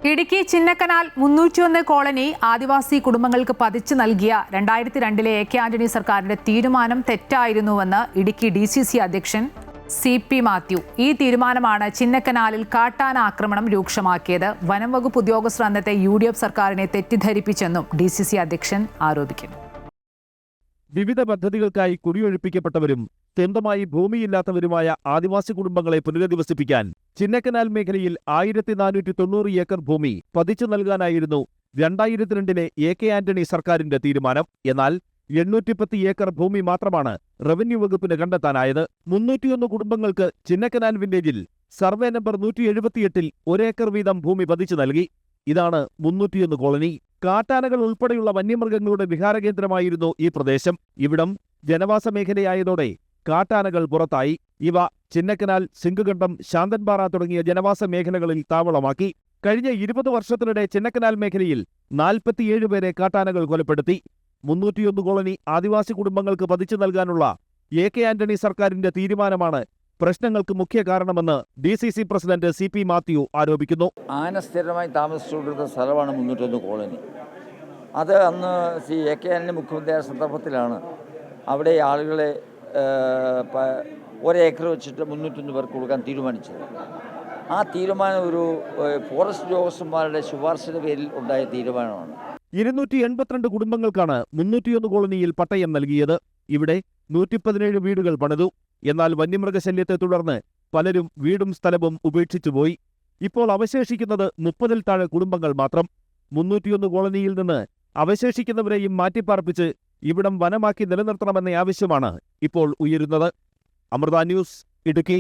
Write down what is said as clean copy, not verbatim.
Idukki Chinnakanal 301 colony ആദിവാസി കുടുംബങ്ങൾക്ക് പതിച്ചു നൽകിയ 2002 എ.കെ. ആന്റണി സർക്കാരിന്റെ തീരുമാനം തെറ്റായിരുന്നുവെന്ന് ഇടുക്കി DCC അധ്യക്ഷൻ CP മാത്യു. ഈ തീരുമാനമാണ് ചിന്നക്കനാലിൽ കാട്ടാന ആക്രമണം രൂക്ഷമാക്കിയത്. വനം വകുപ്പ് ഉദ്യോഗസ്ഥർ അന്നത്തെ UDF സർക്കാരിനെ തെറ്റിദ്ധരിപ്പിച്ചെന്നും DCC അധ്യക്ഷൻ ആരോപിക്കുന്നു. വിവിധ പദ്ധതികൾക്കായി കുടിയൊഴിപ്പിക്കപ്പെട്ടവരും സ്വന്തമായി ഭൂമിയില്ലാത്തവരുമായ ആദിവാസി കുടുംബങ്ങളെ പുനരധിവസിപ്പിക്കാൻ ചിന്നക്കനാൽ മേഖലയിൽ 1490 ഏക്കർ ഭൂമി പതിച്ചു നൽകാനായിരുന്നു 2002 എ.കെ. ആന്റണി സർക്കാരിന്റെ തീരുമാനം. എന്നാൽ 810 ഏക്കർ ഭൂമി മാത്രമാണ് റവന്യൂ വകുപ്പിന് കണ്ടെത്താനായത്. 301 കുടുംബങ്ങൾക്ക് ചിന്നക്കനാൽ വില്ലേജിൽ സർവേ നമ്പർ 178-ൽ 1 ഏക്കർ വീതം ഭൂമി പതിച്ചു നൽകി. ഇതാണ് 301 കോളനി. കാട്ടാനകൾ ഉൾപ്പെടെയുള്ള വന്യമൃഗങ്ങളുടെ വിഹാരകേന്ദ്രമായിരുന്നു ഈ പ്രദേശം. ഇവിടം ജനവാസ മേഖലയായതോടെ കാട്ടാനകൾ പുറത്തായി. ഇവ ചിന്നക്കനാൽ, സിംഗുകണ്ടം, ശാന്തൻപാറ തുടങ്ങിയ ജനവാസ മേഖലകളിൽ താവളമാക്കി. കഴിഞ്ഞ 20 വർഷത്തിനിടെ ചിന്നക്കനാൽ മേഖലയിൽ 47 പേരെ കാട്ടാനകൾ കൊലപ്പെടുത്തി. 301 കോളനി ആദിവാസി കുടുംബങ്ങൾക്ക് പതിച്ചു നൽകാനുള്ള എ.കെ. ആന്റണി സർക്കാരിന്റെ തീരുമാനമാണ് പ്രശ്നങ്ങൾക്ക് മുഖ്യ കാരണമെന്ന് DCC പ്രസിഡന്റ് CP മാത്യു ആരോപിക്കുന്നു. ആന സ്ഥിരമായി താമസിച്ചുകൊണ്ടിരുന്ന സ്ഥലമാണ് 301 കോളനി. അത് അന്ന് എ.കെ. ആന്റണി മുഖ്യമന്ത്രിയായ സന്ദർഭത്തിലാണ് അവിടെ ആളുകളെ 1 ഏക്കർ വെച്ചിട്ട് 301 പേർക്ക് കൊടുക്കാൻ തീരുമാനിച്ചത്. ആ തീരുമാനം ഒരു ഫോറസ്റ്റ് ഉദ്യോഗസ്ഥന്മാരുടെ ശുപാർശയുടെ പേരിൽ ഉണ്ടായ തീരുമാനമാണ്. 282 കുടുംബങ്ങൾക്കാണ് 301 കോളനിയിൽ പട്ടയം നൽകിയത്. ഇവിടെ 117 വീടുകൾ പണിതു. എന്നാൽ വന്യമൃഗശല്യത്തെ തുടർന്ന് പലരും വീടും സ്ഥലവും ഉപേക്ഷിച്ചുപോയി. ഇപ്പോൾ അവശേഷിക്കുന്നത് 30-ൽ താഴെ കുടുംബങ്ങൾ മാത്രം. 301 കോളനിയിൽ നിന്ന് അവശേഷിക്കുന്നവരെയും മാറ്റിപ്പാർപ്പിച്ച് ഇവിടം വനമാക്കി നിലനിർത്തണമെന്ന ആവശ്യമാണ് ഇപ്പോൾ ഉയരുന്നത്. അമൃത ന്യൂസ്, ഇടുക്കി.